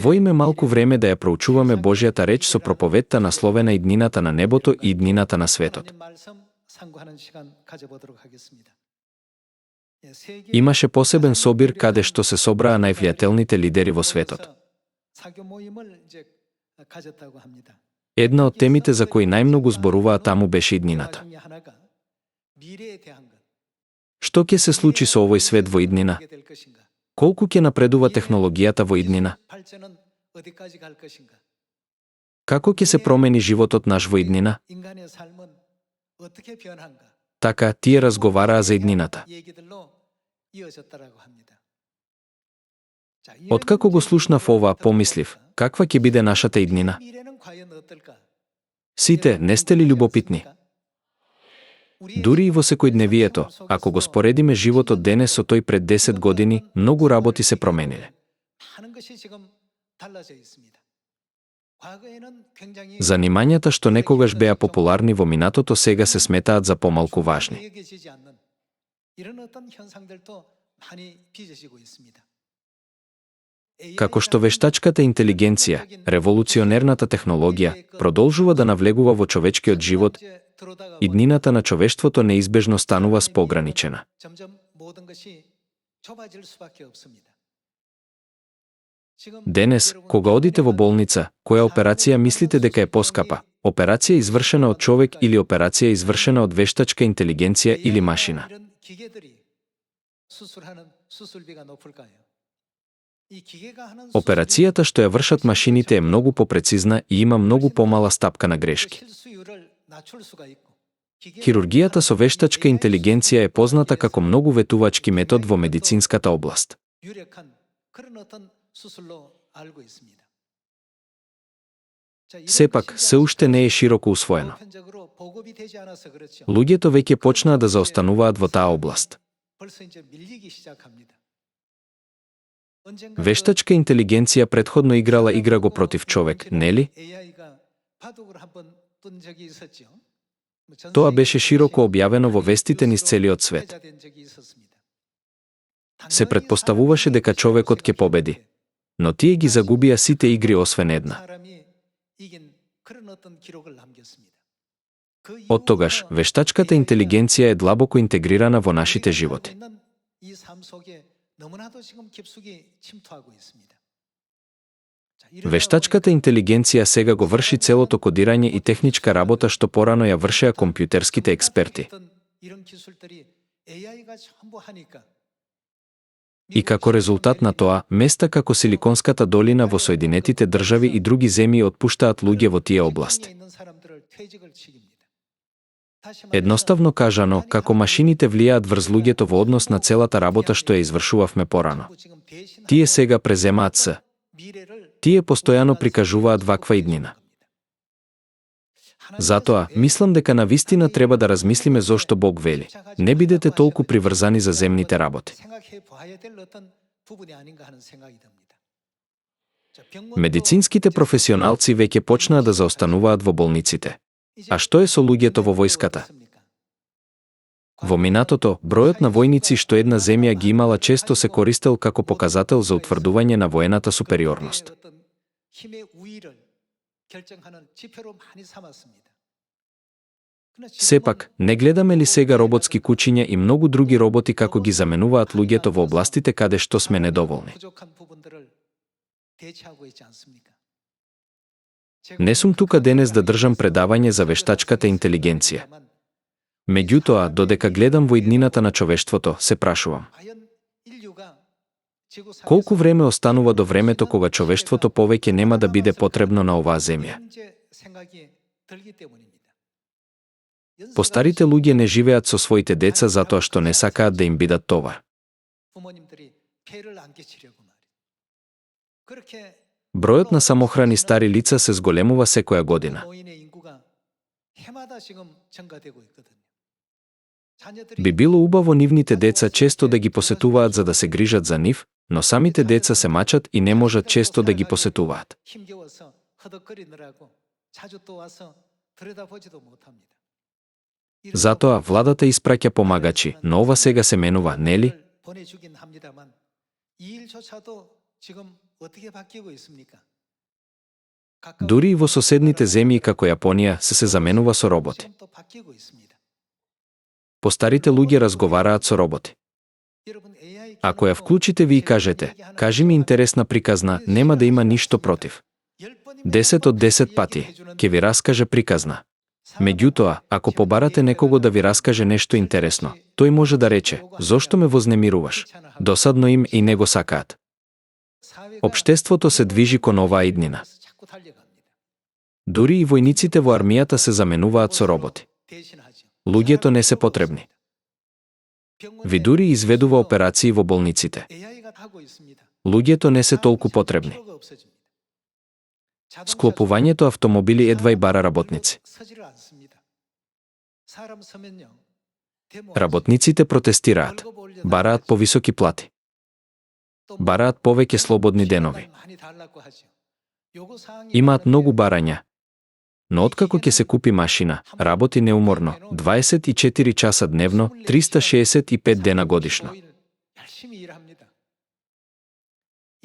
Одвоиме малку време да ја проучуваме Божјата реч со проповедта насловена Иднината на небото и иднината на светот. Имаше посебен собир каде што се собраа највлијателните лидери во светот. Една од темите за кои најмногу зборуваа таму беше иднината. Што ќе се случи со овој свет во иднина? Колку ќе напредува технологијата во иднина? Како ќе се промени животот наш во иднина? Така, тие разговараа за иднината. Откако го слушнав ова, помислив, каква ќе биде нашата иднина? Сите, не сте ли љубопитни? Дури и во секојдневието, ако го споредиме животот денес со тој пред 10 години, многу работи се промениле. Занимањата што некогаш беа популарни во минатото сега се сметаат за помалку важни. Како што вештачката интелигенција, револуционерната технологија, продолжува да навлегува во човечкиот живот, иднината на човештвото неизбежно станува споограничена. Денес, кога одите во болница, која операција мислите дека е поскапа? Операција извршена од човек или операција извршена од вештачка интелигенција или машина? Операцијата што ја вршат машините е многу попрецизна и има многу помала стапка на грешки. Хирургијата со вештачка интелигенција е позната како многу ветувачки метод во медицинската област. Сепак, се уште не е широко усвоено. Луѓето веќе почнаа да заостануваат во таа област. Вештачка интелигенција претходно играла игра го против човек, нели? Тоа беше широко објавено во вестите низ целиот свет. Се претпоставуваше дека човекот ќе победи, но тие ги загубија сите игри освен една. Оттогаш, вештачката интелигенција е длабоко интегрирана во нашите животи. Вештачката интелигенција сега го врши целото кодирање и техничка работа што порано ја вршеа компјутерските експерти. И како резултат на тоа, места како Силиконската долина во Соединетите држави и други земји отпуштаат луѓе во тие области. Едноставно кажано, како машините влијаат врз луѓето во однос на целата работа што ја извршувавме порано. Тие сега преземаат се. Тие постојано прикажуваат ваква иднина. Затоа, мислам дека навистина треба да размислиме зошто Бог вели: не бидете толку приврзани за земните работи. Медицинските професионалци веќе почнаа да заостануваат во болниците. А што е со луѓето во војската? Во минатото, бројот на војници што една земја ги имала често се користел како показател за утврдување на воената супериорност. Сепак, не гледаме ли сега роботски кучиња и многу други роботи како ги заменуваат луѓето во областите каде што сме недоволни? Не сум тука денес да држам предавање за вештачката интелигенција. Меѓутоа, додека гледам во иднината на човештвото, се прашувам: колку време останува до времето кога човештвото повеќе нема да биде потребно на оваа земја? Постарите луѓе не живеат со своите деца затоа што не сакаат да им бидат товар. Бројот на самохрани стари лица се зголемува секоја година. Би било убаво нивните деца често да ги посетуваат за да се грижат за нив, но самите деца се мачат и не можат често да ги посетуваат. Затоа владата испраќа помагачи, но ова сега се менува, нели? Дури и во соседните земји како Јапонија се заменува со роботи. Постарите луѓе разговараат со роботи. Ако ја вклучите ви и кажете, кажи ми интересна приказна, нема да има ништо против. 10 од 10 пати ќе ви раскаже приказна. Меѓутоа, ако побарате некого да ви раскаже нешто интересно, тој може да рече: зошто ме вознемируваш? Досадно им и не го сакаат. Општеството се движи кон оваа иднина. Дури и војниците во армијата се заменуваат со роботи. Луѓето не се потребни. Ви дури изведува операции во болниците. Луѓето не се толку потребни. Склопувањето автомобили едва и бара работници. Работниците протестираат, бараат повисоки плати. Бараат повеќе слободни денови. Имаат многу барања. Но откако ќе се купи машина, работи неуморно, 24 часа дневно, 365 дена годишно.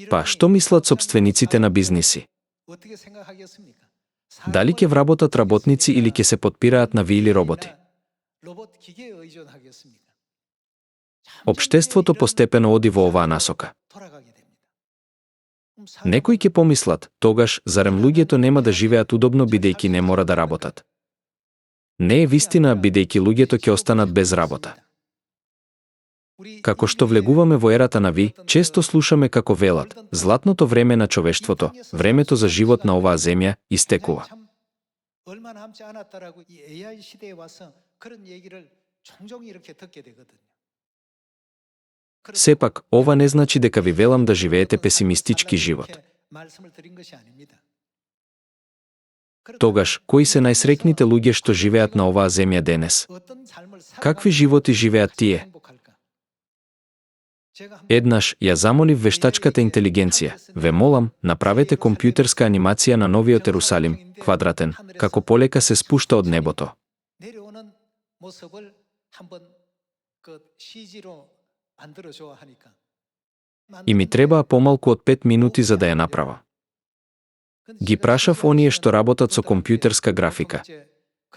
Па, што мислат сопствениците на бизниси? Дали ќе вработат работници или ќе се подпираат на или роботи? Општеството постепено оди во оваа насока. Некои ќе помислат, тогаш, зарем луѓето нема да живеат удобно бидејќи не мора да работат? Не е вистина, бидејќи луѓето ќе останат без работа. Како што влегуваме во ерата на ви, често слушаме како велат: златното време на човештвото, времето за живот на оваа земја, истекува. Сепак, ова не значи дека ви велам да живеете песимистички живот. Тогаш, кои се најсреќните луѓе што живеат на оваа земја денес? Какви животи живеат тие? Еднаш ја замолив вештачката интелигенција: ве молам, направете компјутерска анимација на новиот Ерусалим, квадратен, како полека се спушта од небото. И ми требаа помалку од 5 минути за да ја направа. Ги прашав оние што работат со компјутерска графика: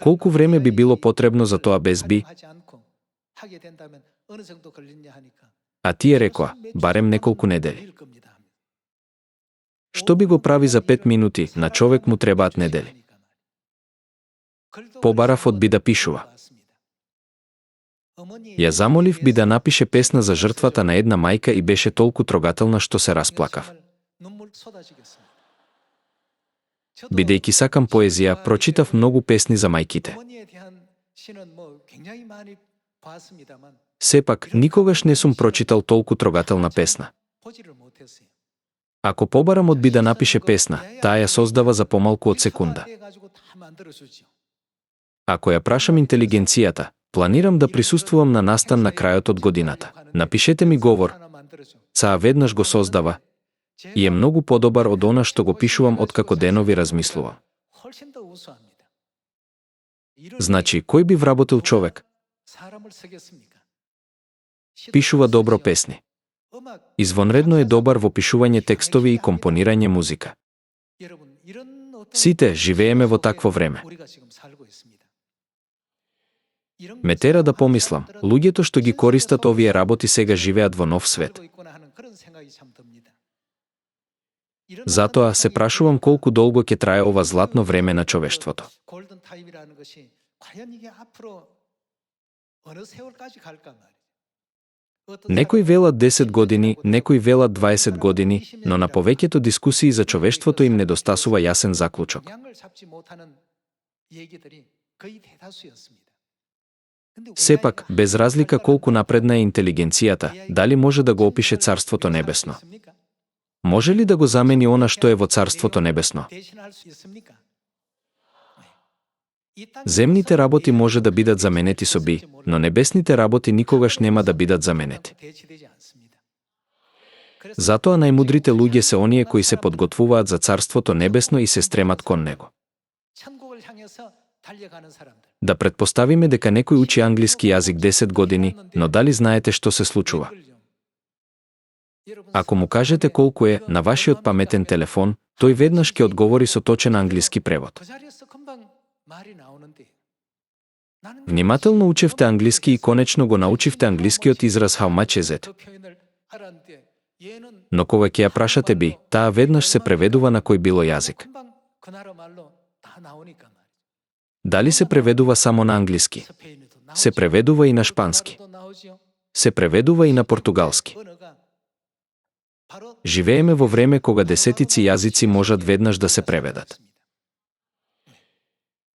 колку време би било потребно за тоа без би? А тие рекоа: барем неколку недели. Што би го прави за 5 минути, на човек му требаат недели. Побарав од би да пишува. Ја замолив би да напише песна за жртвата на една мајка и беше толку трогателна што се расплакав. Бидејќи сакам поезија, прочитав многу песни за мајките. Сепак, никогаш не сум прочитал толку трогателна песна. Ако побарам од би да напише песна, таа ја создава за помалку од секунда. Ако ја прашам интелигенцијата: планирам да присуствувам на настан на крајот од годината, напишете ми говор, цаа веднаш го создава и е многу подобар од она што го пишувам откако денови размислувам. Значи, кој би вработил човек? Пишува добро песни. Извонредно е добар во пишување текстови и компонирање музика. Сите живееме во такво време. Ме тера да помислам, луѓето што ги користат овие работи сега живеат во нов свет. Затоа се прашувам колку долго ќе трае ова златно време на човештвото. Некои велат 10 години, некои велат 20 години, но на повеќето дискусии за човештвото им недостасува јасен заклучок. Сепак, без разлика колку напредна е интелигенцијата, дали може да го опише Царството небесно? Може ли да го замени она што е во Царството небесно? Земните работи може да бидат заменети со би, но небесните работи никогаш нема да бидат заменети. Затоа најмудрите луѓе се оние кои се подготвуваат за Царството небесно и се стремат кон него. Да претпоставиме дека некој учи англиски јазик 10 години, но дали знаете што се случува? Ако му кажете колку е на вашиот паметен телефон, тој веднаш ќе одговори со точен англиски превод. Внимателно учевте англиски и конечно го научивте англискиот израз how much is it. Но кога ќе ја прашате би, таа веднаш се преведува на кој било јазик. Дали се преведува само на англиски? Се преведува и на шпански. Се преведува и на португалски. Живееме во време кога десетици јазици можат веднаш да се преведат.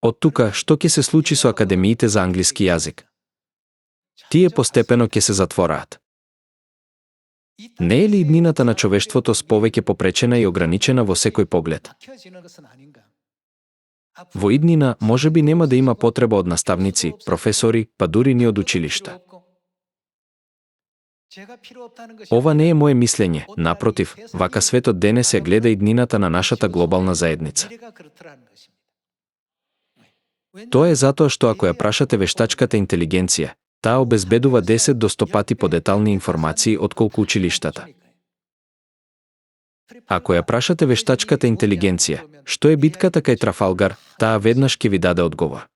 Од тука, што ќе се случи со академиите за англиски јазик? Тие постепено ќе се затвораат. Не е ли иднината на човештвото повеќе попречена и ограничена во секој поглед? Во иднина можеби нема да има потреба од наставници, професори, па дури ни од училишта. Ова не е мое мислење, напротив, вака светот денес ја гледа иднината на нашата глобална заедница. Тоа е затоа што ако ја прашате вештачката интелигенција, таа обезбедува 10 до 100 пати подетални информации отколку училиштата. Ако ја прашате вештачката интелигенција, што е битката кај Трафалгар, таа веднаш ќе ви даде одговор.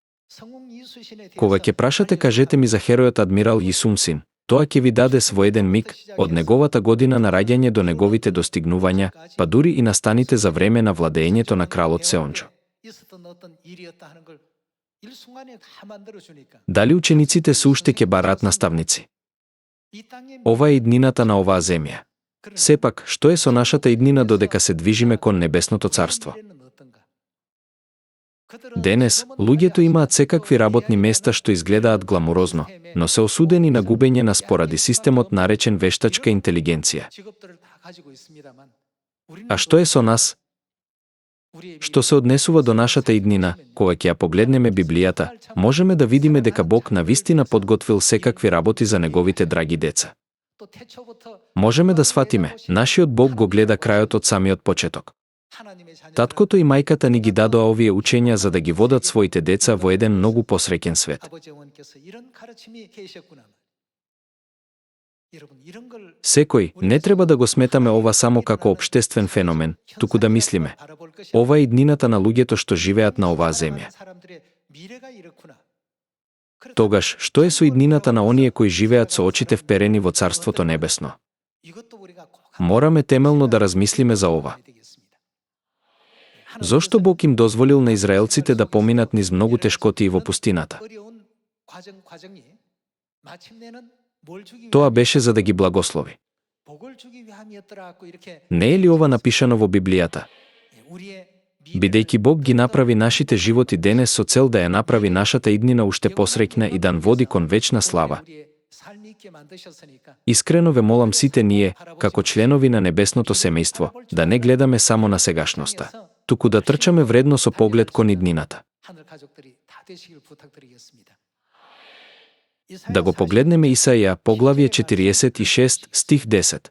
Кога ќе прашате кажете ми за херојот адмирал Јисумсин, тоа ќе ви даде во еден миг, од неговата година на раѓање до неговите достигнувања, па дури и настаните за време на владеењето на кралот Сеонџо. Дали учениците се уште ќе бараат наставници? Ова е иднината на оваа земја. Сепак, што е со нашата иднина додека се движиме кон небесното царство? Денес, луѓето имаат секакви работни места што изгледаат гламурозно, но се осудени на губење на споради системот наречен вештачка интелигенција. А што е со нас? Што се однесува до нашата иднина, кога ќе ја погледнеме Библијата, можеме да видиме дека Бог навистина подготвил секакви работи за неговите драги деца. Можеме да сватиме, нашиот Бог го гледа крајот од самиот почеток. Таткото и мајката ни ги дадоа овие учења за да ги водат своите деца во еден многу посреќен свет. Секој, не треба да го сметаме ова само како општествен феномен, туку да мислиме. Ова е иднината на луѓето што живеат на оваа земја. Тогаш, што е со иднината на оние кои живеат со очите вперени во Царството Небесно? Мораме темелно да размислиме за ова. Зошто Бог им дозволил на израелците да поминат низ многу тешкоти во пустината? Тоа беше за да ги благослови. Не е ли ова напишано во Библијата? Бидејќи Бог ги направи нашите животи денес со цел да ја направи нашата иднина уште посреќна и да ни води кон вечна слава. Искрено ве молам сите ние, како членови на небесното семејство, да не гледаме само на сегашноста, туку да трчаме вредно со поглед кон иднината. Да го погледнеме Исаија, поглавје 46, стих 10.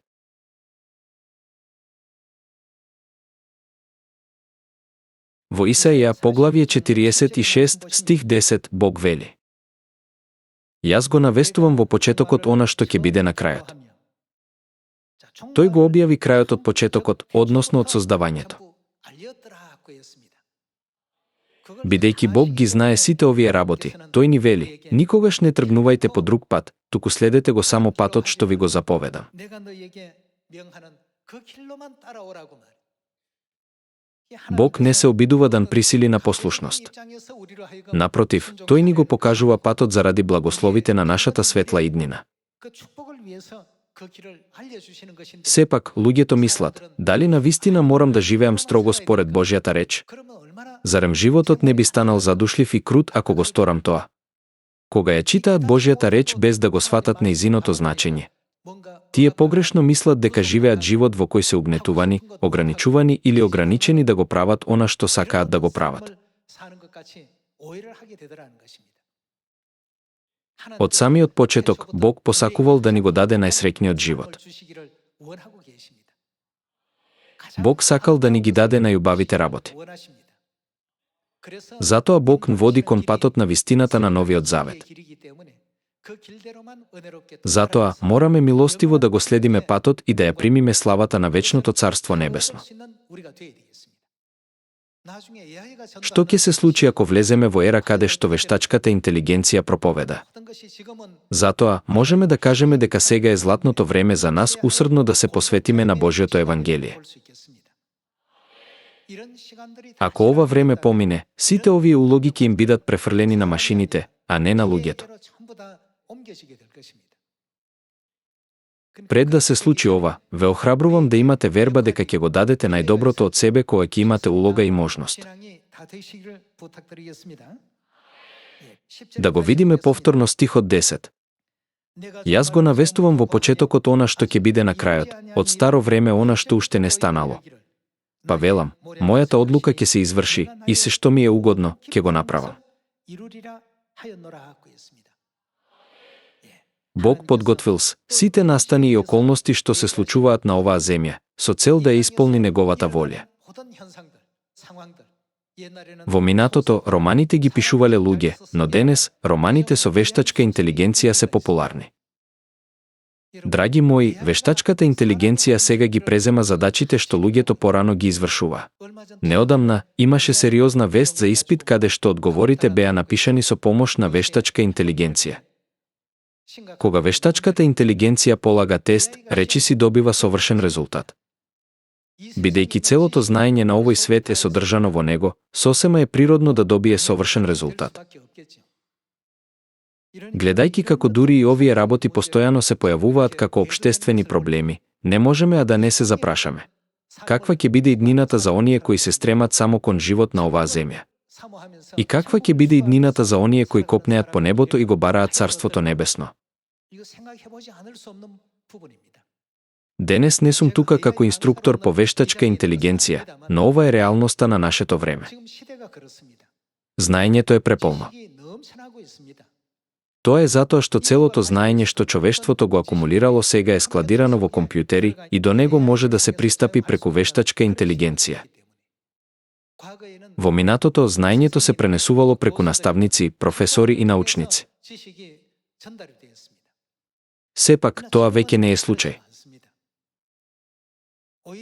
Во Исаија, поглавје 46, стих 10, Бог вели: Јас го навестувам во почетокот она што ќе биде на крајот. Тој го објави крајот од почетокот, односно од создавањето. Бидејќи Бог ги знае сите овие работи, тој ни вели: никогаш не тргнувајте по друг пат, туку следете го само патот што ви го заповедам. Бог не се обидува да ни присили на послушност. Напротив, тој ни го покажува патот заради благословите на нашата светла иднина. Сепак, луѓето мислат: дали навистина морам да живеам строго според Божјата реч? Зарем животот не би станал задушлив и крут ако го сторам тоа? Кога ја читаат Божјата реч без да го сватат нејзиното значење, тие погрешно мислат дека живеат живот во кој се угнетувани, ограничувани или ограничени да го прават она што сакаат да го прават. Од самиот почеток, Бог посакувал да ни го даде најсреќниот живот. Бог сакал да ни ги даде најубавите работи. Затоа Бог ни води кон патот на вистината на Новиот Завет. Затоа мораме милостиво да го следиме патот и да ја примиме славата на вечното Царство небесно. Што ќе се случи ако влеземе во ера каде што вештачката интелигенција проповеда? Затоа можеме да кажеме дека сега е златното време за нас усрдно да се посветиме на Божјото евангелие. Ако ова време помине, сите овие улоги ќе им бидат префрлени на машините, а не на луѓето. Пред да се случи ова, ве охрабрувам да имате верба дека ќе го дадете најдоброто од себе кога ќе имате улога и можност. Да го видиме повторно стихот 10. Јас го навестувам во почетокот она што ќе биде на крајот, од старо време она што уште не станало. Па велам, мојата одлука ќе се изврши и се што ми е угодно, ќе го направам. Бог подготвил сите настани и околности што се случуваат на оваа земја, со цел да ја исполни неговата волја. Во минатото, романите ги пишувале луѓе, но денес, романите со вештачка интелигенција се популарни. Драги мои, вештачката интелигенција сега ги презема задачите што луѓето порано ги извршува. Неодамна, имаше сериозна вест за испит каде што одговорите беа напишани со помош на вештачка интелигенција. Кога вештачката интелигенција полага тест, речиси добива совршен резултат. Бидејќи целото знаење на овој свет е содржано во него, сосема е природно да добие совршен резултат. Гледајќи како дури и овие работи постојано се појавуваат како општествени проблеми, не можеме а да не се запрашаме. Каква ќе биде иднината за оние кои се стремат само кон живот на оваа земја? И каква ќе биде иднината за оние кои копнеат по небото и го бараат Царството небесно? Денес не сум тука како инструктор по вештачка интелигенција, но ова е реалноста на нашето време. Знаењето е преполно. Тоа е затоа што целото знаење што човештвото го акумулирало сега е складирано во компјутери и до него може да се пристапи преку вештачка интелигенција. Во минатото знаењето се пренесувало преку наставници, професори и научници. Сепак, тоа веќе не е случај.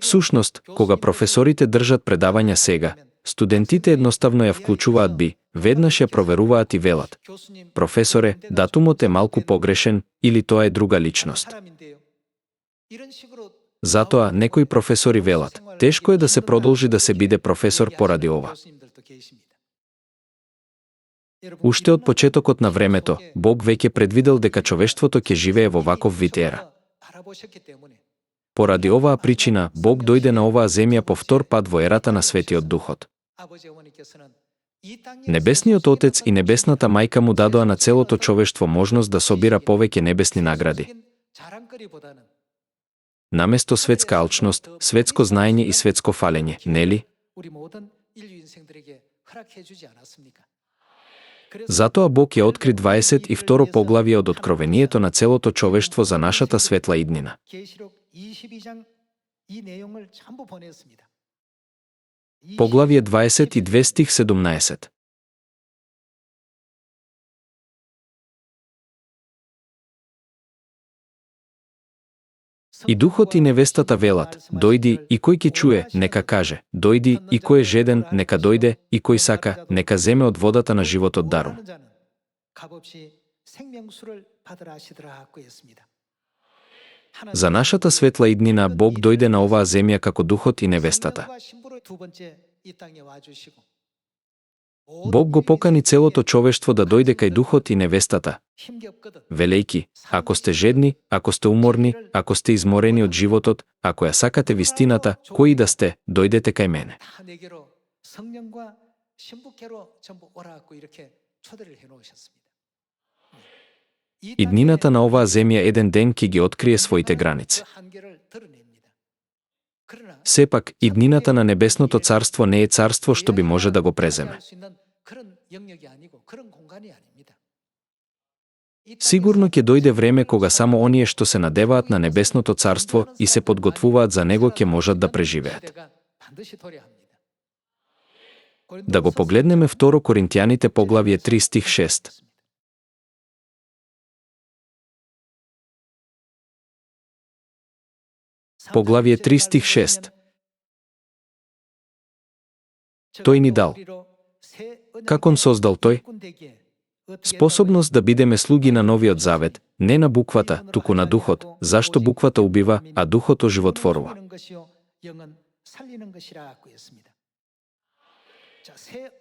Всушност, кога професорите држат предавања сега, студентите едноставно ја вклучуваат веднаш ја проверуваат и велат: професоре, датумот е малку погрешен или тоа е друга личност. Затоа некои професори велат: тешко е да се продолжи да се биде професор поради ова. Уште од почетокот на времето, Бог веќе предвидел дека човештвото ќе живее во ваков вид ера. Поради оваа причина, Бог дојде на оваа земја по втор пат во ерата на Светиот Духот. Небесниот Отец и Небесната Мајка му дадоа на целото човештво можност да собира повеќе небесни награди. Наместо светска алчност, светско знаење и светско фалење, нели? Затоа Бог ја откри 22 поглавје од откровението на целото човештво за нашата светла иднина. Поглавје 22 стих 17. И духот и невестата велат: дојди, и кој ќе чуе, нека каже, дојди, и кој е жеден, нека дојде, и кој сака, нека земе од водата на животот дарум. За нашата светла иднина Бог дојде на оваа земја како духот и невестата. Бог го покани целото човештво да дојде кај духот и невестата, велејки: ако сте жедни, ако сте уморни, ако сте изморени од животот, ако ја сакате вистината, кои да сте, дојдете кај мене. Иднината на оваа земја еден ден ќе ги открие своите граници. Сепак, иднината на Небесното царство не е царство што би може да го преземе. Сигурно ќе дојде време кога само оние што се надеваат на Небесното царство и се подготвуваат за него ќе можат да преживеат. Да го погледнеме 2 Коринтијаните поглавје 3 стих 6. Поглавие 3 стих 6. Тој ни дал. Как он создал тој? Способност да бидеме слуги на новиот завет, не на буквата, туку на духот, зашто буквата убива, а духот оживотворува.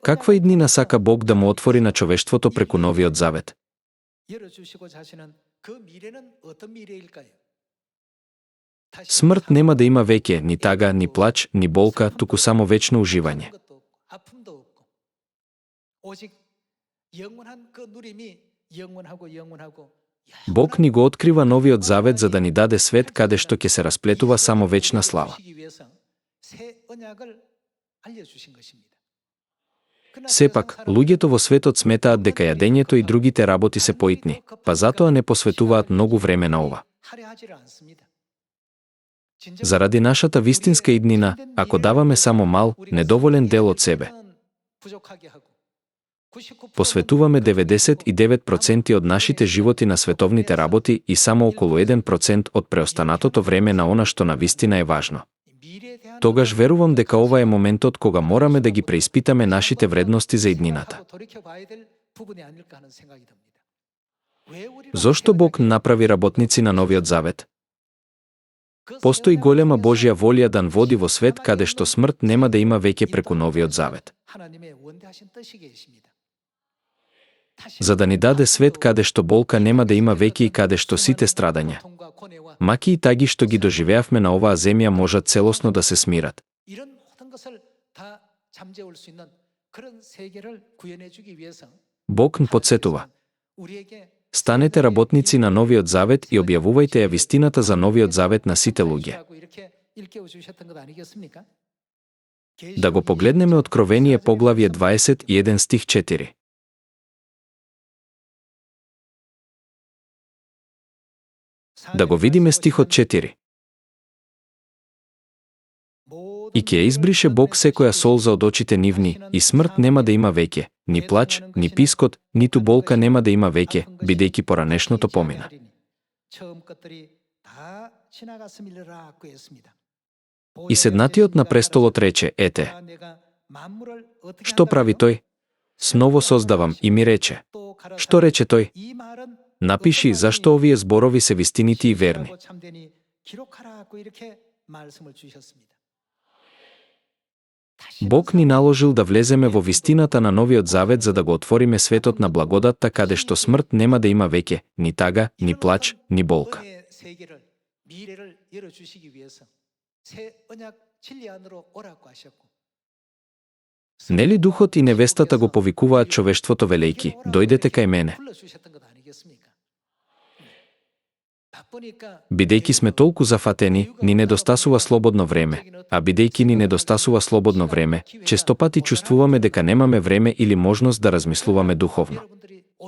Каква иднина сака Бог да му отвори на човештвото преку новиот завет? Смрт нема да има веќе ни тага, ни плач, ни болка, туку само вечно уживање. Бог ни го открива новиот завет за да ни даде свет каде што ќе се расплетува само вечна слава. Сепак, луѓето во светот сметаат дека јадењето и другите работи се поитни, па затоа не посветуваат многу време на ова. Заради нашата вистинска иднина, ако даваме само мал, недоволен дел од себе, посветуваме 99% од нашите животи на световните работи и само околу 1% од преостанатото време на она што навистина е важно. Тогаш верувам дека ова е моментот кога мораме да ги преиспитаме нашите вредности за иднината. Зошто Бог направи работници на новиот завет? Постои голема Божја волја да води во свет каде што смрт нема да има веќе преку новиот завет. За да ни даде свет каде што болка нема да има веќе и каде што сите страдања, маки и таги што ги доживеавме на оваа земја можат целосно да се смират. Бог ни потсетува. Станете работници на новиот завет и објавувајте ја вистината за новиот завет на сите луѓе. Да го погледнеме Откровение поглавје 21 стих 4. Да го видиме стихот 4. И ќе избрише Бог секоја солза од очите нивни, и смрт нема да има веќе, ни плач, ни пискот, ниту болка нема да има веќе, бидејќи поранешното помина. И седнатиот на престолот рече: ете, што прави тој? Сново создавам, и ми рече. Што рече тој? Напиши зашто овие зборови се вистинити и верни. Бог ни наложил да влеземе во вистината на новиот завет за да го отвориме светот на благодатта каде што смрт нема да има веќе, ни тага, ни плач, ни болка. Нели духот и невестата го повикуваат човештвото велејки: дојдете кај мене. Бидејќи сме толку зафатени, ни недостасува слободно време, а бидејќи ни недостасува слободно време, честопати чувствуваме дека немаме време или можност да размислуваме духовно.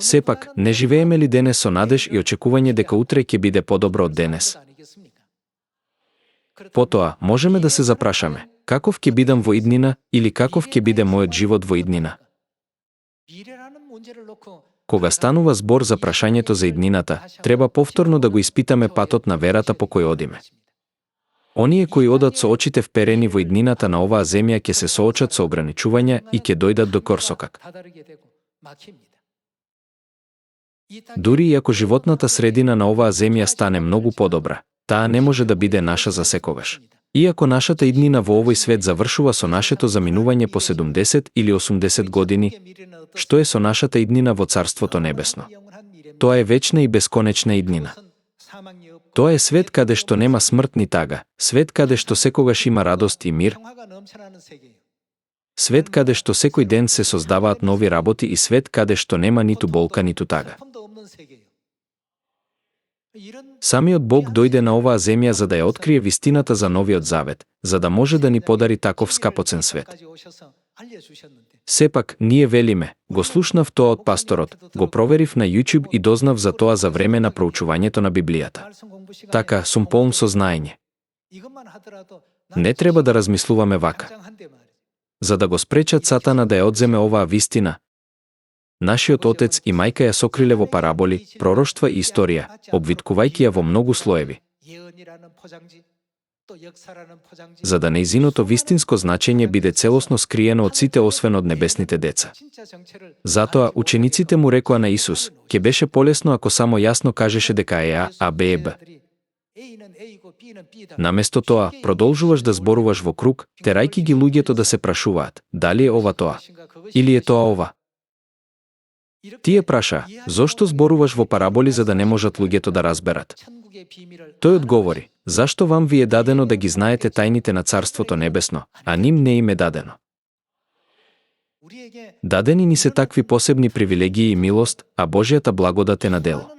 Сепак, не живееме ли денес со надеж и очекување дека утре ќе биде подобро од денес? Потоа, можеме да се запрашаме: каков ќе бидам во иднина или каков ќе биде мојот живот во иднина? Кога станува збор за прашањето за иднината, треба повторно да го испитаме патот на верата по кој одиме. Оние кои одат со очите вперени во иднината на оваа земја ќе се соочат со ограничувања и ќе дојдат до корсокак. Дури и ако животната средина на оваа земја стане многу подобра, таа не може да биде наша за секогаш. Иако нашата иднина во овој свет завршува со нашето заминување по 70 или 80 години, што е со нашата иднина во Царството Небесно? Тоа е вечна и бесконечна иднина. Тоа е свет каде што нема смрт ни тага, свет каде што секогаш има радост и мир, свет каде што секој ден се создаваат нови работи и свет каде што нема ниту болка ниту тага. Самиот Бог дојде на оваа земја за да ја открие вистината за новиот завет, за да може да ни подари таков скапоцен свет. Сепак, ние велиме: го слушнав тоа од пасторот, го проверив на YouTube и дознав за тоа за време на проучувањето на Библијата. Така, сум полн со знаење. Не треба да размислуваме вака. За да го спречат Сатана да ја одземе оваа вистина, нашиот отец и мајка ја сокриле во параболи, пророштва и историја, обвиткувајќи ја во многу слоеви. за да нејзиното вистинско значење биде целосно скриено од сите освен од небесните деца. Затоа учениците му рекоа на Исус: ќе беше полесно ако само јасно кажеше дека е А, Б е Б. Наместо тоа, продолжуваш да зборуваш во круг, терајки ги луѓето да се прашуваат: дали е ова тоа? Или е тоа ова? Тие праша: зошто зборуваш во параболи за да не можат луѓето да разберат? Тој одговори: зашто вам ви е дадено да ги знаете тајните на Царството Небесно, а ним не им е дадено? Дадени ни се такви посебни привилегии и милост, а Божјата благодат е на дело.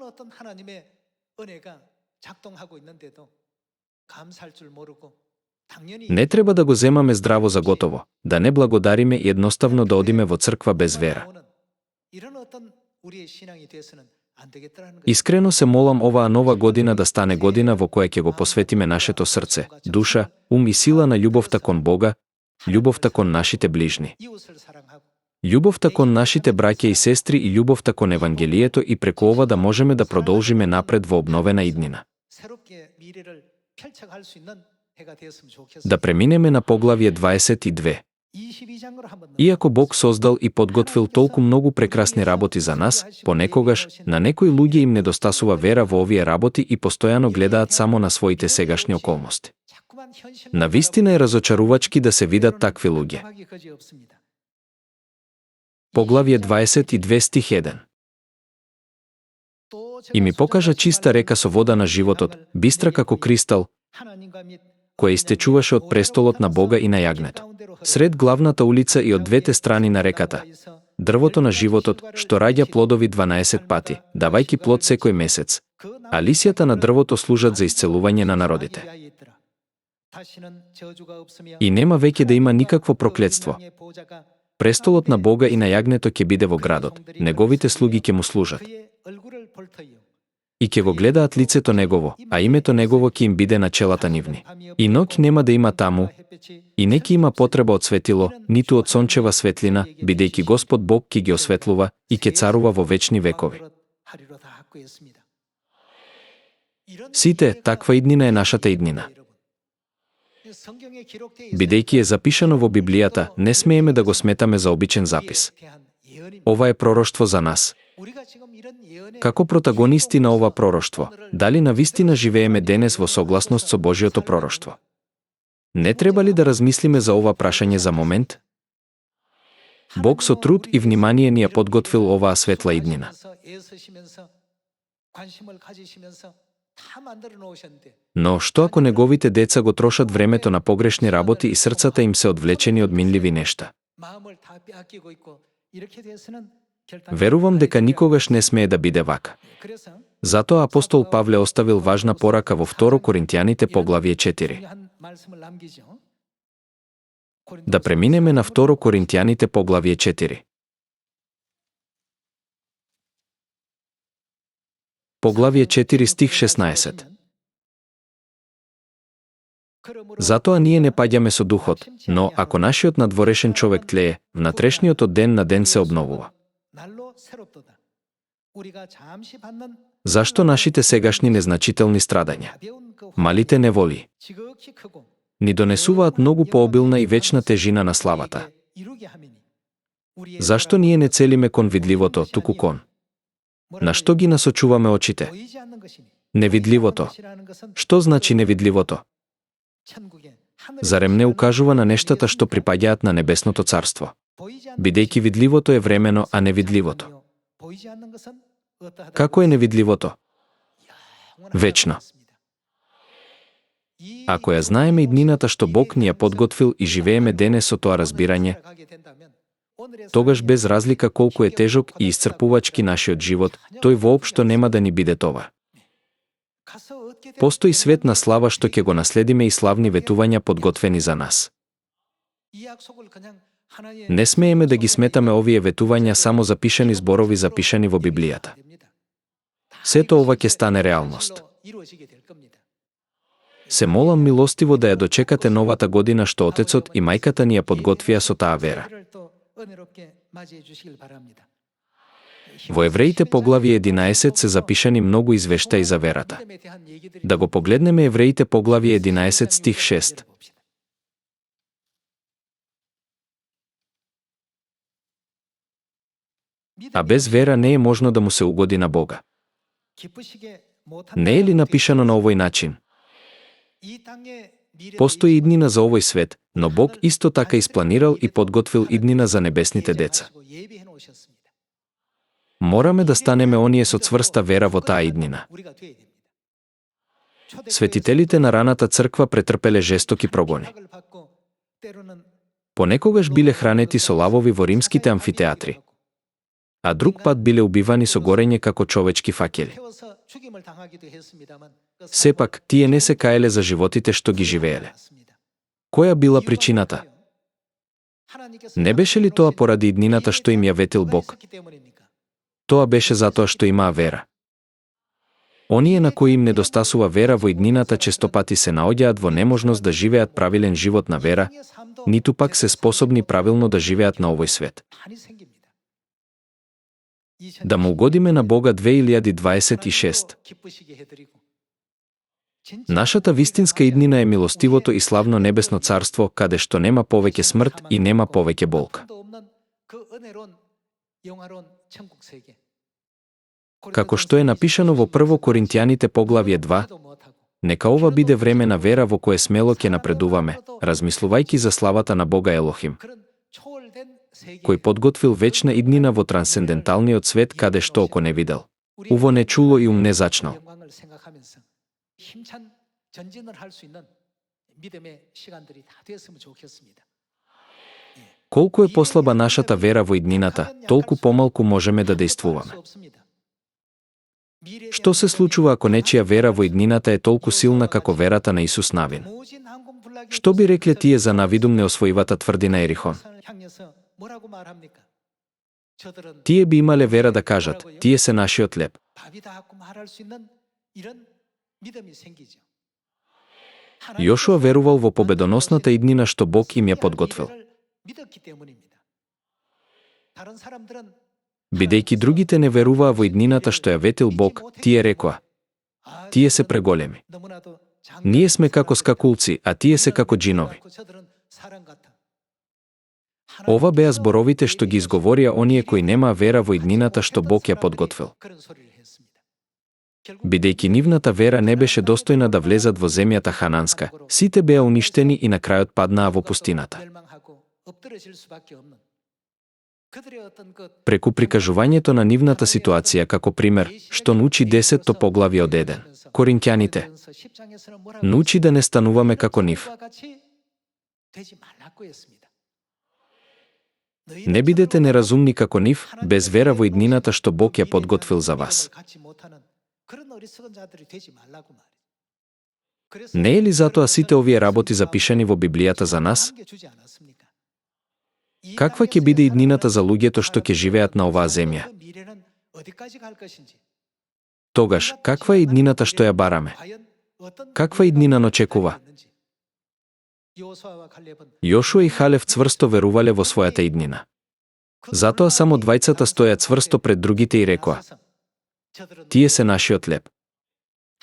Не треба да го земаме здраво за готово, да не благодариме и едноставно да одиме во црква без вера. Искрено се молам оваа нова година да стане година во која ќе го посветиме нашето срце, душа, ум и сила на љубовта кон Бога, љубовта кон нашите ближни, љубовта кон нашите браќа и сестри и љубовта кон Евангелието и преку ова да можеме да продолжиме напред во обновена иднина. Да преминеме на поглавје 22. Иако Бог создал и подготвил толку многу прекрасни работи за нас, понекогаш на некои луѓе им недостасува вера во овие работи и постојано гледаат само на своите сегашни околности. Навистина е разочарувачки да се видат такви луѓе. Поглавје 22 стих 1. И ми покажа чиста река со вода на животот, бистра како кристал, која истечуваше од престолот на Бога и на јагнето. Сред главната улица и од двете страни на реката, дрвото на животот, што раѓа плодови 12 пати, давајки плод секој месец, а лисјата на дрвото служат за исцелување на народите. И нема веќе да има никакво проклетство. Престолот на Бога и на јагнето ќе биде во градот, неговите слуги ќе му служат. И ќе го гледаат лицето негово, а името негово ќе им биде на челата нивни. И ноќ нема да има таму, и не ќе има потреба од светило, ниту од сончева светлина, бидејќи Господ Бог ќе ги осветлува и ќе царува во вечни векови. Сите, таква иднина е нашата иднина. Бидејќи е запишано во Библијата, не смееме да го сметаме за обичен запис. Ова е пророштво за нас. Како протагонисти на ова пророштво, дали навистина живееме денес во согласност со Божјото пророштво? Не треба ли да размислиме за ова прашање за момент? Бог со труд и внимание ни ја подготвил оваа светла иднина. Но што ако неговите деца го трошат времето на погрешни работи и срцата им се одвлечени од минливи нешта? Верувам дека никогаш не смее да биде вака. Затоа апостол Павле оставил важна порака во 2 Коринтијаните поглавје 4. Да преминеме на 2 Коринтијаните поглавје 4. Поглавје 4 стих 16. Затоа ние не паѓаме со духот, но ако нашиот надворешен човек тлее, внатрешниот од ден на ден се обновува. Зашто нашите сегашни незначителни страдања, малите неволи, ни донесуваат многу пообилна и вечна тежина на славата? Зашто ние не целиме кон видливото, туку кон? На што ги насочуваме очите? Невидливото. Што значи невидливото? Зарем не укажува на нештата што припаѓаат на небесното царство? Бидејќи видливото е времено, а невидливото. Како е невидливото? Вечно. Ако ја знаеме иднината што Бог ни ја подготвил и живееме денес со тоа разбирање, тогаш без разлика колку е тежок и исцрпувачки нашиот живот, тој воопшто нема да ни биде това. Постои свет на слава што ќе го наследиме и славни ветувања подготвени за нас. Не смееме да ги сметаме овие ветувања само запишани зборови запишани во Библијата. Сето ова ќе стане реалност. Се молам милостиво да ја дочекате новата година што Отецот и Мајката ни ја подготвија со таа вера. Во Евреите поглавје 11 се запишани многу извештаи за верата. Да го погледнеме Евреите поглавје 11 стих 6. А без вера не е можно да му се угоди на Бога. Не е ли напишано на овој начин? Постои иднина за овој свет, но Бог исто така испланирал и подготвил иднина за небесните деца. Мораме да станеме оние со цврста вера во таа иднина. Светителите на раната црква претрпеле жестоки прогони. Понекогаш биле хранети со лавови во римските амфитеатри, а друг пат биле убивани со горење како човечки факели. Сепак, тие не се каеле за животите што ги живееле. Која била причината? Не беше ли тоа поради иднината што им ја ветил Бог? Тоа беше затоа што имаа вера. Оние на кои им недостасува вера во иднината честопати се наоѓаат во неможност да живеат правилен живот на вера, ниту пак се способни правилно да живеат на овој свет. Да му угодиме на Бога 2026. Нашата вистинска иднина е милостивото и славно небесно царство, каде што нема повеќе смрт и нема повеќе болка. Како што е напишано во 1 Коринтијаните поглавје 2, нека ова биде време на вера во кое смело ќе напредуваме, размислувајќи за славата на Бога Елохим, кој подготвил вечна иднина во трансценденталниот свет каде што око не видел, уво не чуло и ум не зачнал. Колку е послаба нашата вера во иднината, толку помалку можеме да дејствуваме. Што се случува ако нечија вера во иднината е толку силна како верата на Исус Навин? Што би рекле тие за Навидум неосвоивата тврдина Ерихон? Тие би имале вера да кажат, тие се нашиот леб. Јошуа верувал во победоносната иднина што Бог им ја подготвил. Бидејќи другите не веруваа во иднината што ја ветил Бог, тие рекоа: тие се преголеми. Ние сме како скакулци, а тие се како џинови. Ова беа зборовите што ги изговорија оние кои немаа вера во иднината што Бог ја подготвил. Бидејќи нивната вера не беше достојна да влезат во земјата хананска, сите беа уништени и на крајот паднаа во пустината. Преку прикажувањето на нивната ситуација како пример, што научи 10-то поглавје од 1 Коринќаните, научи да не стануваме како нив. Не бидете неразумни како нив, без вера во иднината што Бог ја подготвил за вас. Не е ли затоа сите овие работи запишани во Библијата за нас? Каква ќе биде иднината за луѓето што ќе живеат на оваа земја? Тогаш, каква е иднината што ја бараме? Каква иднина не очекува? Јошуа и Халев цврсто верувале во својата иднина. Затоа само двајцата стоја цврсто пред другите и рекоа: тие се нашиот леб.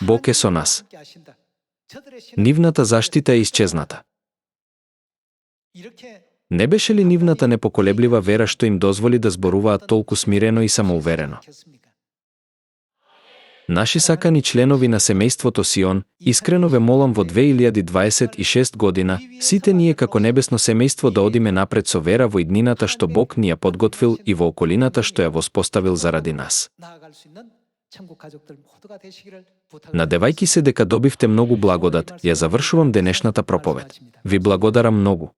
Бог е со нас. Нивната заштита е исчезната. Не беше ли нивната непоколеблива вера што им дозволи да зборуваат толку смирено и самоуверено? Наши сакани членови на семејството Сион, искрено ве молам во 2026 година, сите ние како небесно семејство да одиме напред со вера во иднината што Бог ни ја подготвил и во околината што ја воспоставил заради нас. Надевајќи се дека добивте многу благодат, ја завршувам денешната проповед. Ви благодарам многу.